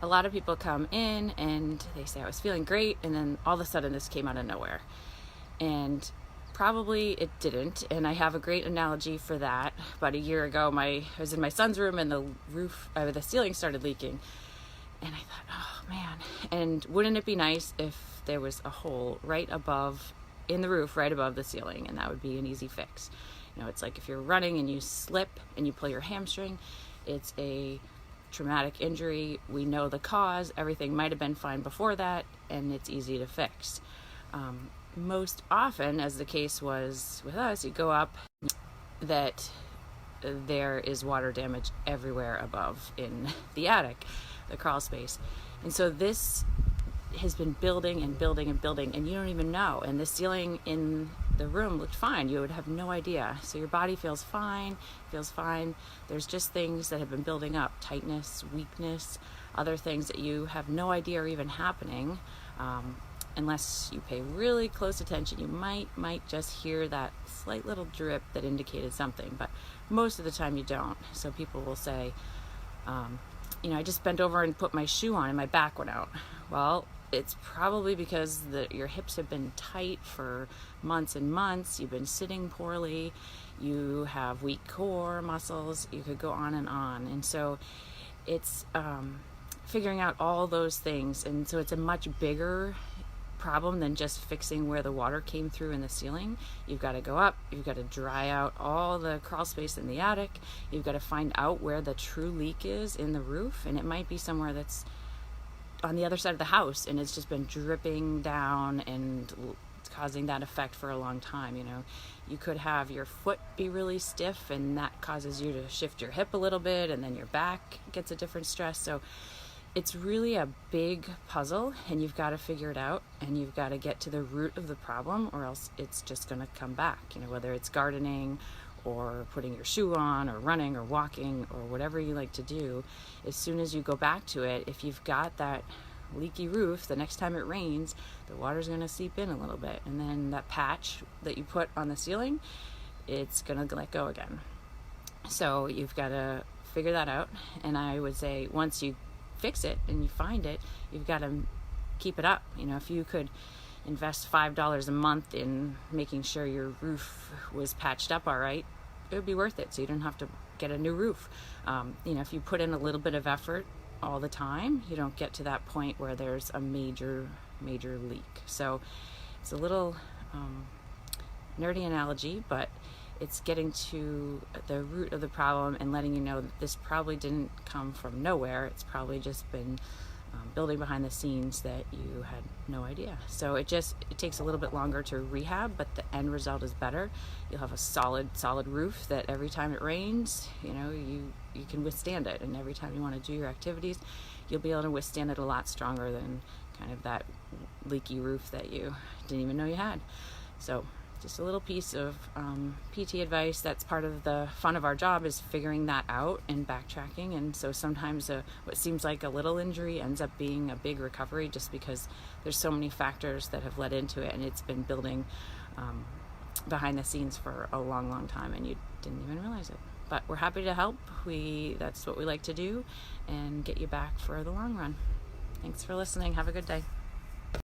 a lot of people come in and they say, I was feeling great, and then all of a sudden this came out of nowhere. And probably it didn't. And I have a great analogy for that. About a year ago, I was in my son's room and the ceiling started leaking. And I thought, oh man. And wouldn't it be nice if there was a hole right above, in the roof, right above the ceiling? And that would be an easy fix. It's like if you're running and you slip and you pull your hamstring, it's a traumatic injury. We know the cause. Everything might have been fine before that, and it's easy to fix. Most often, as the case was with us, you go up, that there is water damage everywhere above in the attic, the crawl space. And so this has been building and building and building, and you don't even know. And the ceiling in the room looked fine. You would have no idea. So your body feels fine. There's just things that have been building up, tightness, weakness, other things that you have no idea are even happening. Unless you pay really close attention, you might just hear that slight little drip that indicated something, but most of the time you don't. So people will say, I just bent over and put my shoe on and my back went out. Well, it's probably because your hips have been tight for months and months. You've been sitting poorly. You have weak core muscles. You could go on. And so it's figuring out all those things. And so it's a much bigger problem than just fixing where the water came through in the ceiling. You've got to go up, you've got to dry out all the crawl space in the attic, you've got to find out where the true leak is in the roof, and it might be somewhere that's on the other side of the house and it's just been dripping down and causing that effect for a long time. You could have your foot be really stiff and that causes you to shift your hip a little bit, and then your back gets a different stress. So it's really a big puzzle, and you've got to figure it out, and you've got to get to the root of the problem, or else it's just going to come back. Whether it's gardening or putting your shoe on or running or walking or whatever you like to do, as soon as you go back to it, if you've got that leaky roof, the next time it rains, the water's going to seep in a little bit, and then that patch that you put on the ceiling, it's going to let go again. So you've got to figure that out, and I would say once you fix it and you find it, you've got to keep it up. If you could invest $5 a month in making sure your roof was patched up all right, it would be worth it, so you don't have to get a new roof. If you put in a little bit of effort all the time, you don't get to that point where there's a major leak. So it's a little nerdy analogy, but it's getting to the root of the problem and letting you know that this probably didn't come from nowhere. It's probably just been building behind the scenes that you had no idea. So it takes a little bit longer to rehab, but the end result is better. You'll have a solid roof that every time it rains, you can withstand it. And every time you want to do your activities, you'll be able to withstand it a lot stronger than kind of that leaky roof that you didn't even know you had. So just a little piece of PT advice. That's part of the fun of our job, is figuring that out and backtracking. And so sometimes what seems like a little injury ends up being a big recovery, just because there's so many factors that have led into it, and it's been building behind the scenes for a long time, and you didn't even realize it. But we're happy to help. That's what we like to do, and get you back for the long run. Thanks for listening. Have a good day.